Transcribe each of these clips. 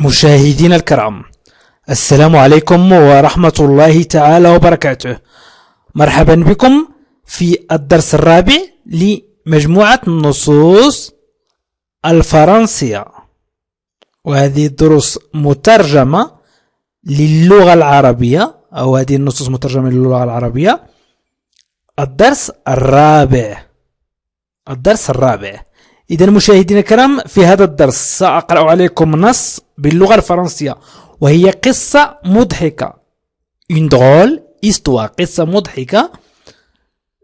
مشاهدينا الكرام، السلام عليكم ورحمة الله تعالى وبركاته. مرحبا بكم في الدرس الرابع لمجموعة النصوص الفرنسية، وهذه الدروس مترجمة للغة العربية، أو هذه النصوص مترجمة للغة العربية. الدرس الرابع. إذا مشاهدينا الكرام، في هذا الدرس سأقرأ عليكم نص باللغة الفرنسية، وهي قصة مضحكة، une drôle histoire، قصة مضحكة.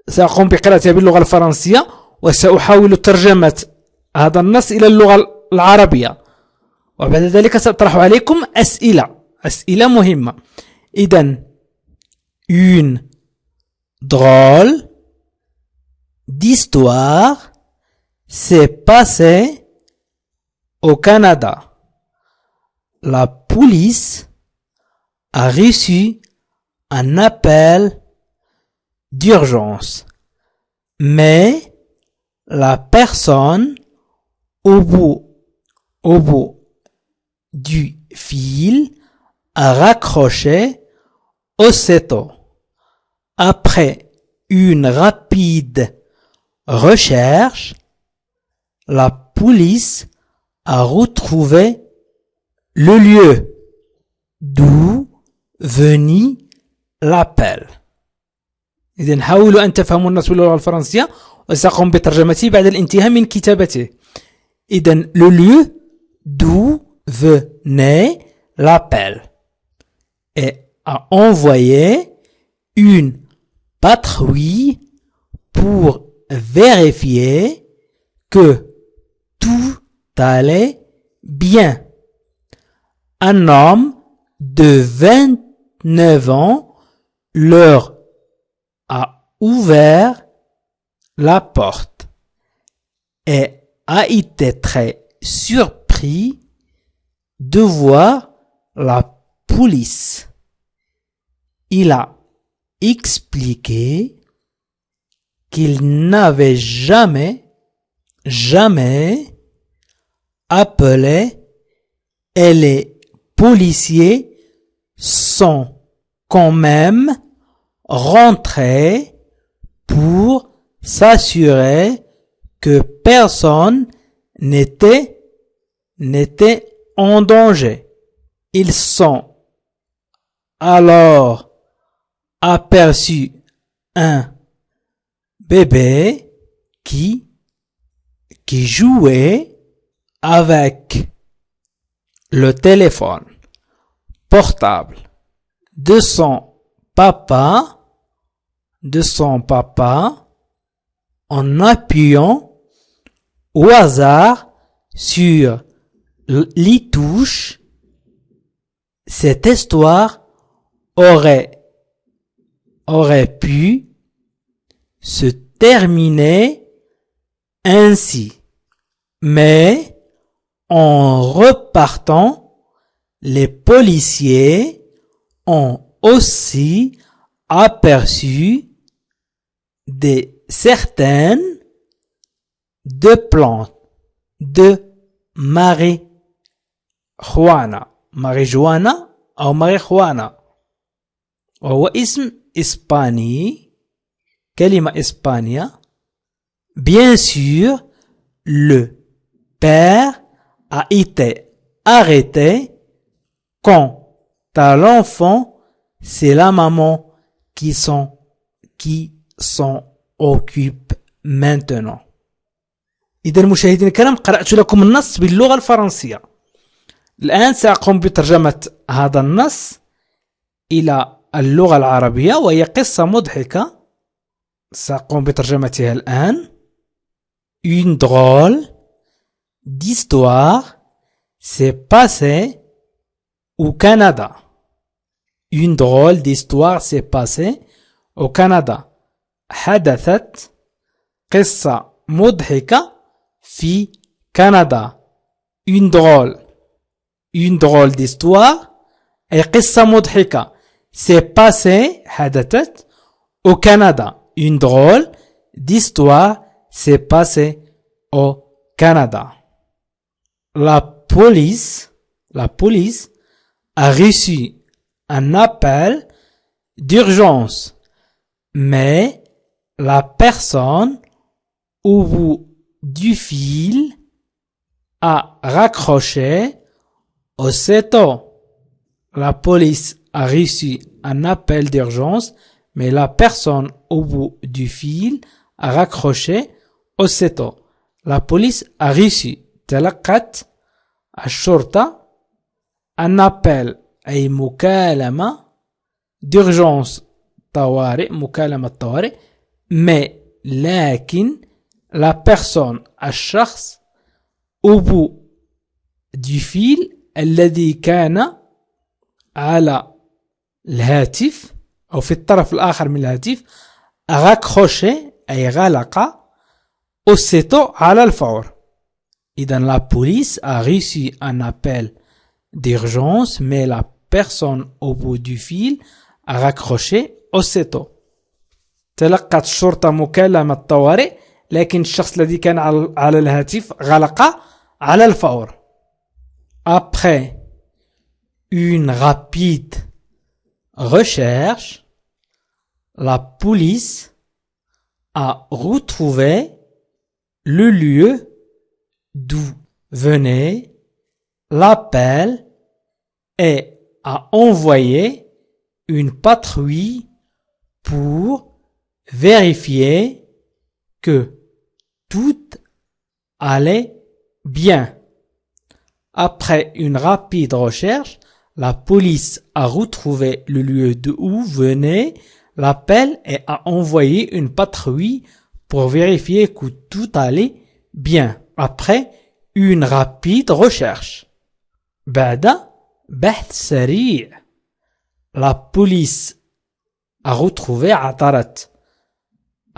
سأقوم بقراءتها باللغة الفرنسية، وسأحاول ترجمة هذا النص إلى اللغة العربية، وبعد ذلك سأطرح عليكم أسئلة مهمة. إذن une drôle d'histoire s'est passée au Canada. La police a reçu un appel d'urgence, mais la personne au bout du fil a raccroché aussitôt. Après une rapide recherche, la police a retrouvé le lieu d'où venait l'appel. إذن حاولوا أن تفهموا النص باللغة الفرنسية، وسأقوم بترجمته بعد الانتهاء من كتابته. إذن le lieu d'où venait l'appel, et a envoyé une patrouille pour vérifier que tout allait bien. Un homme de 29 ans leur a ouvert la porte et a été très surpris de voir la police. Il a expliqué qu'il n'avait jamais appelé, et les policiers sont quand même rentrés pour s'assurer que personne n'était en danger. Ils sont alors aperçus un bébé qui jouait avec le téléphone portable de son papa en appuyant au hasard sur les touches. Cette histoire aurait pu se terminer ainsi, mais en repartant, les policiers ont aussi aperçu certaines plantes de marijuana أو marijuana، وهو اسم إسباني، كلمة إسبانية. Bien sûr, le père a été arrêté. Quant à l'enfant, c'est la maman qui s'en occupe maintenant. إذا مشاهدينا الكرام، قرأت لكم النص باللغة الفرنسية. الآن سأقوم بترجمة هذا النص إلى اللغة العربية، وهي قصة مضحكة سأقوم بترجمتها الآن. Une drôle d'histoire s'est passée au Canada. Une drôle d'histoire s'est passée au Canada. حدثت قصة مضحكة في كندا. Une drôle d'histoire أي قصة مضحكة. s'est passée حدثت au Canada. Une drôle d'histoire s'est passée au Canada. La police La police a reçu un appel d'urgence, mais la personne au bout du fil a raccroché aussitôt. La police a reçu un appel d'urgence, mais la personne au bout du fil a raccroché aussitôt. La police a reçu تلقت الشرطة un appel أي مكالمة d'urgence طوارئ مكالمة طوارئ mais لكن la personne الشخص au bout du fil الذي كان على الهاتف أو في الطرف الآخر من الهاتف raccroché أي غلق aussitôt على الفور. إذن la police a reçu un appel d'urgence mais la personne au bout du fil a raccroché aussitôt. تلقت الشرطة مكالمة طوارئ لكن الشخص الذي كان على الهاتف غلق على الفور. Après une rapide recherche, la police a retrouvé le lieu d'où venait l'appel et a envoyé une patrouille pour vérifier que tout allait bien. Après une rapide recherche, la police a retrouvé le lieu d'où venait l'appel et a envoyé une patrouille pour vérifier que tout allait bien. Après une rapide recherche. بعد بحث سريع. La police a retrouvé عثرت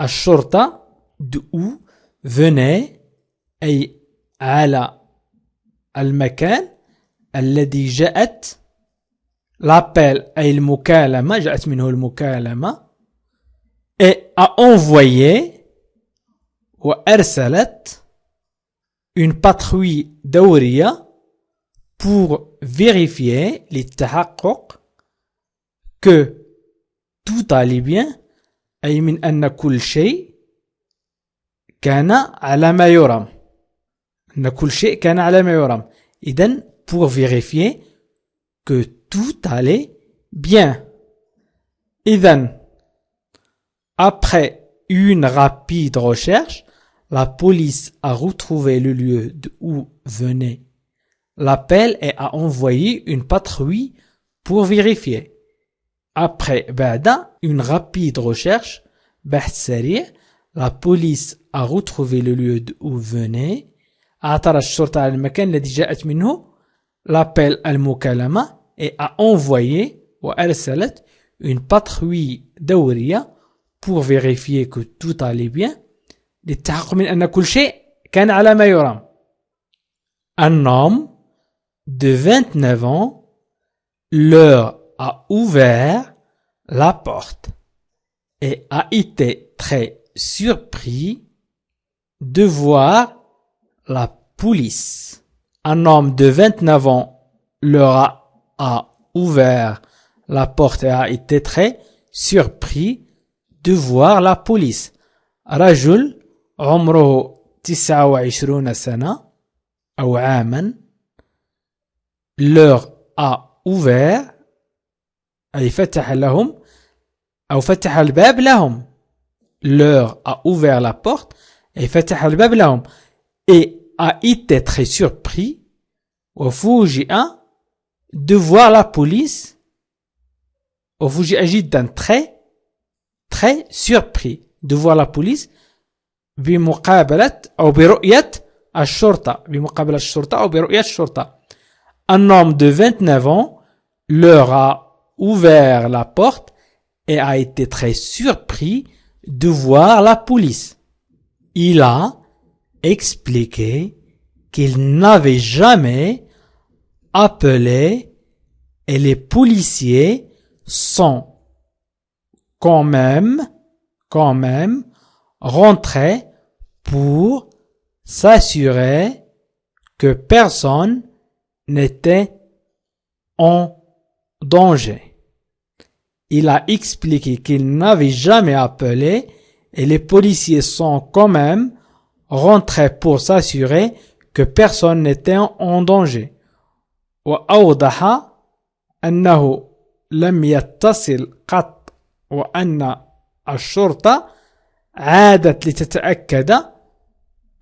الشرطة d'où venait أي على المكان الذي جاءت l'appel أي المكالمة جاءت منه المكالمة et a envoyé وأرسلت une patrouille دورية pour vérifier للتحقق que tout allait bien أي من أن كل شيء كان على ما يرام أن كل شيء كان على ما يرام. إذن pour vérifier que tout allait bien. إذن après une rapide recherche, la police a retrouvé le lieu d'où venait l'appel et a envoyé une patrouille pour vérifier. Après بعد une rapide recherche, بحث سريع, la police a retrouvé le lieu d'où venait عثر الشرطة على المكان الذي جاءت منه l'appel المكالمة et a envoyé وأرسلت une patrouille دورية pour vérifier que tout allait bien للتحقق من أن كل شيء كان على ما يرام. Un homme de 29 ans leur a ouvert la porte et a été très surpris de voir la police. Un homme de 29 ans leur a ouvert la porte et a été très surpris de voir la police. رجل عمره 29 سنة أو عاما leur a ouvert أي فتح لهم أو فتح الباب لهم. leur a ouvert la porte et فتح الباب لهم et a été très surpris وفوجئ de voir la police. وفوجئ جدا très surpris de voir la police بمقابلة أو برؤية الشرطة بمقابلة الشرطة أو برؤية الشرطة. Un homme de 29 ans leur a ouvert la porte et a été très surpris de voir la police. Il a expliqué qu'il n'avait jamais appelé et les policiers sont quand même rentrés pour s'assurer que personne n'était en danger. Il a expliqué qu'il n'avait jamais appelé et les policiers sont quand même rentrés pour s'assurer que personne n'était en danger. وأوضح أنه لم يتصل قط وأن الشرطة عادت لتتأكد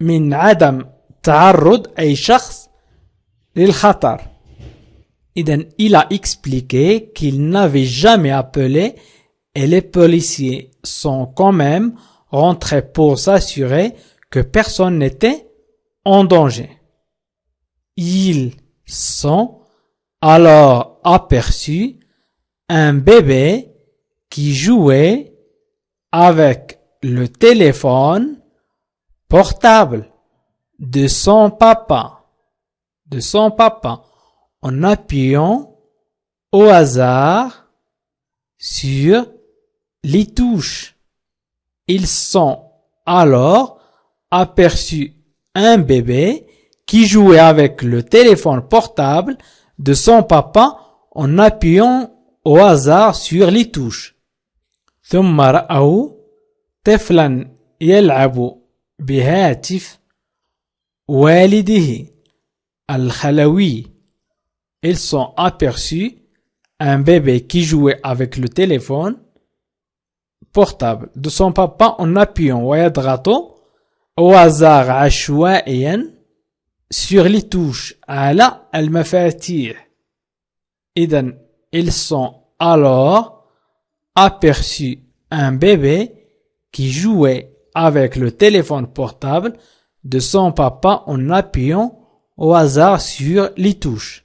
من عدم تعرض أي شخص للخطر. Il a expliqué qu'il n'avait jamais appelé et les policiers sont quand même rentrés pour s'assurer que personne n'était en danger. Ils sont alors aperçus un bébé qui jouait avec le téléphone portable de son papa, en appuyant au hasard sur les touches. Ils sont alors aperçus un bébé qui jouait avec le téléphone portable de son papa en appuyant au hasard sur les touches. ثم رأوا طفلا يلعب بهاتف والده الخلوي. Ils sont aperçus un bébé qui jouait avec le téléphone portable de son papa en appuyant ويضغط au hasard عشوائيا sur les touches على المفاتيح. إذن ils sont alors aperçus un bébé qui jouait avec le téléphone portable de son papa en appuyant au hasard sur les touches.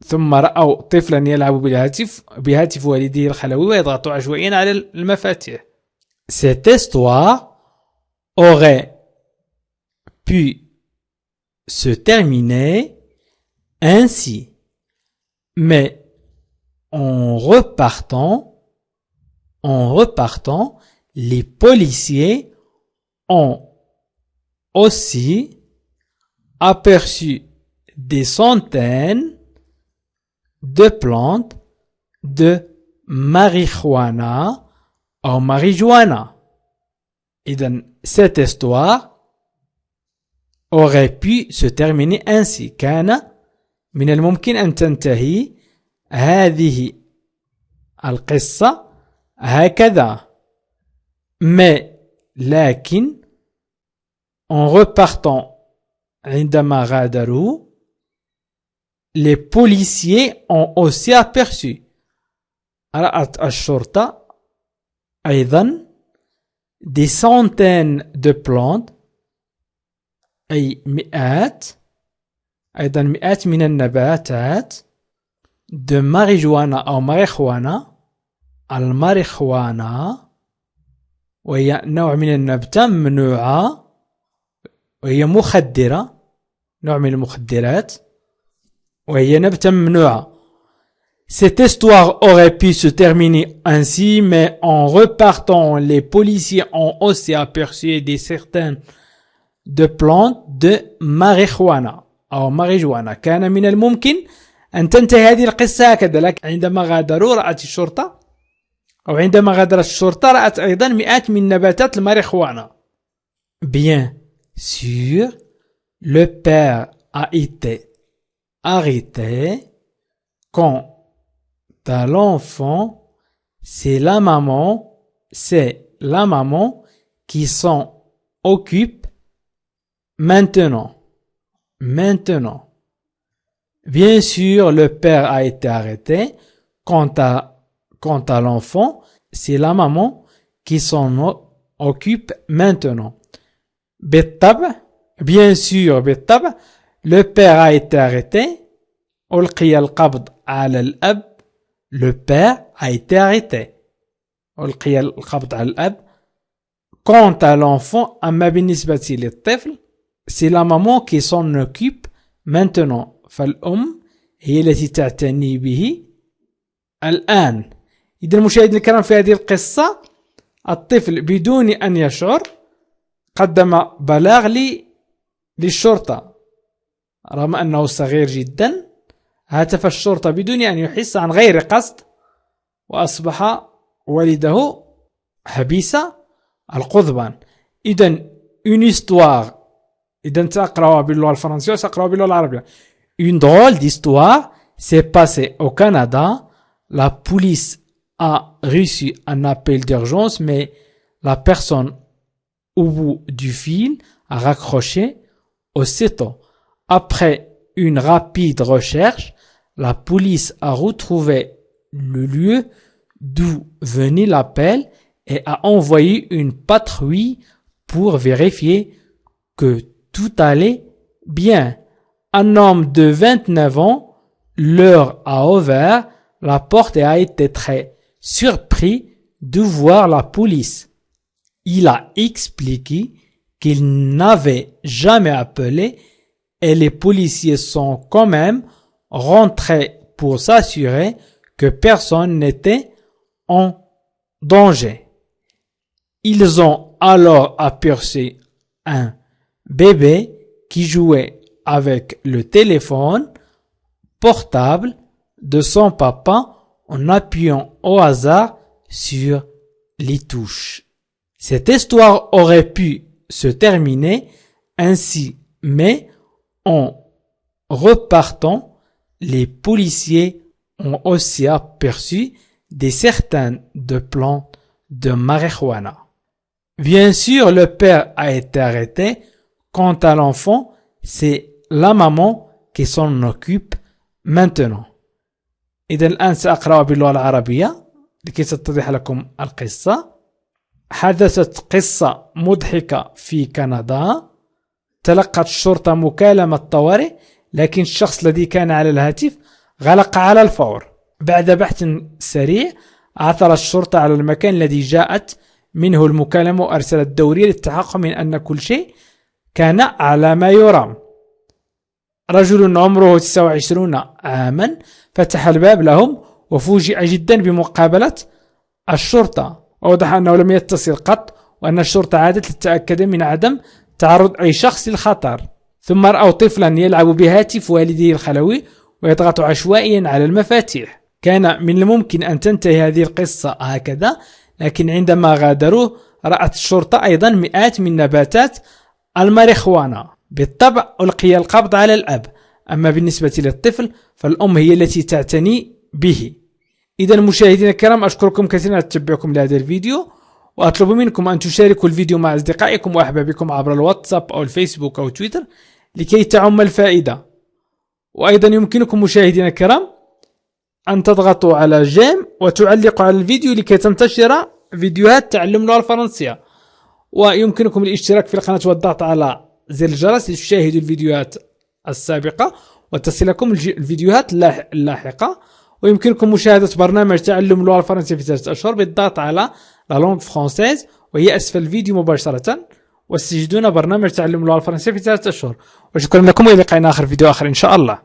ثم رأوا طفلا يلعب بهاتف والده الخلوي ويضغط عشوائيا على المفاتيح. Cette histoire aurait pu se terminer ainsi, mais en repartant, les policiers ont aussi aperçu des centaines de plantes de marijuana ou marijuana. Et donc, cette histoire aurait pu se terminer ainsi. كان من الممكن أن تنتهي هذه القصة هكذا. Mais, لكن, en repartant عندما غادروا, les policiers ont aussi aperçu رأت الشرطة أيضا des centaines de plantes أي مئات أيضا مئات من النباتات de marijuana أو marijuana. الماريخوانا وهي نوع من النبتة ممنوعة وهي مخدرة، نوع من المخدرات وهي نبتة ممنوعة. Cette histoire aurait pu se terminer ainsi, mais en repartant, les policiers ont aussi aperçu des certaines de plantes de marijuana أو marijuana. كان من الممكن أن تنتهي هذه القصة هكذا، لكن عندما غادروا رأت الشرطة أو عندما غادرت الشرطة رأت أيضا مئات من نباتات الماريخوانا. Bien sûr, le père a été arrêté. Quant à l'enfant, c'est la maman qui s'en occupe maintenant. Bien sûr, le père a été arrêté. Quant à l'enfant, c'est la maman qui s'en occupe maintenant. بالطبع, bien sûr, بالطبع, le père a été arrêté. ألقي القبض على الأب. Le père a été arrêté. ألقي القبض على الأب. Quant à l'enfant, أما بالنسبة للطفل, c'est la maman qui s'en occupe maintenant. فالأم هي التي تعتني به الآن. إذا المشاهدين الكرام، في هذه القصة الطفل بدون أن يشعر قدم بلاغ للشرطة رغم أنه صغير جدا. هاتف الشرطة بدون أن يحس عن غير قصد، وأصبح والده حبيس القضبان. إذن une histoire، إذا تقرأها باللغة الفرنسية وتقرأها باللغة العربية. Une drôle d'histoire s'est passée au Canada. La police a reçu un appel d'urgence, mais la personne au bout du fil a raccroché aussitôt. Après une rapide recherche, la police a retrouvé le lieu d'où venait l'appel et a envoyé une patrouille pour vérifier que tout allait bien. Un homme de 29 ans leur a ouvert la porte et a été très surpris de voir la police. Il a expliqué qu'il n'avait jamais appelé et les policiers sont quand même rentrés pour s'assurer que personne n'était en danger. Ils ont alors aperçu un bébé qui jouait avec le téléphone portable de son papa en appuyant au hasard sur les touches. Cette histoire aurait pu se terminer ainsi, mais en repartant, les policiers ont aussi aperçu des centaines de plantes de marijuana. Bien sûr, le père a été arrêté. Quant à l'enfant, c'est la maman qui s'en occupe maintenant. إذا الآن سأقرأ باللغة العربية لكي تتضح لكم القصة. حدثت قصة مضحكة في كندا. تلقت الشرطة مكالمة طوارئ، لكن الشخص الذي كان على الهاتف غلق على الفور. بعد بحث سريع عثرت الشرطة على المكان الذي جاءت منه المكالمة وأرسلت دورية للتحقق من أن كل شيء كان على ما يرام. رجل عمره 29 عاما فتح الباب لهم وفوجئ جدا بمقابلة الشرطة. ووضح أنه لم يتصل قط وأن الشرطة عادت للتأكد من عدم تعرض أي شخص للخطر. ثم رأوا طفلا يلعب بهاتف والده الخلوي ويضغط عشوائيا على المفاتيح. كان من الممكن أن تنتهي هذه القصة هكذا، لكن عندما غادروه رأت الشرطة أيضا مئات من نباتات الماريخوانا. بالطبع ألقي القبض على الأب، أما بالنسبة للطفل فالأم هي التي تعتني به. إذا مشاهدينا الكرام، أشكركم كثيرا على تتبعكم لهذا الفيديو، وأطلب منكم أن تشاركوا الفيديو مع أصدقائكم وأحبابكم عبر الواتساب أو الفيسبوك أو تويتر لكي تعم الفائدة. وأيضا يمكنكم مشاهدينا الكرام أن تضغطوا على جيم وتعلقوا على الفيديو لكي تنتشر فيديوهات تعلم اللغة الفرنسية. ويمكنكم الاشتراك في القناة والضغط على زر الجرس لتشاهدوا الفيديوهات السابقة وتصلكم الفيديوهات اللاحقة. ويمكنكم مشاهدة برنامج تعلم اللغة الفرنسية في 3 أشهر بالضغط على لا لونغ فرونسيز وهي أسفل الفيديو مباشرة، وستجدون برنامج تعلم اللغة الفرنسية في 3 أشهر. وشكرا لكم وإلى لقاء آخر فيديو آخر إن شاء الله.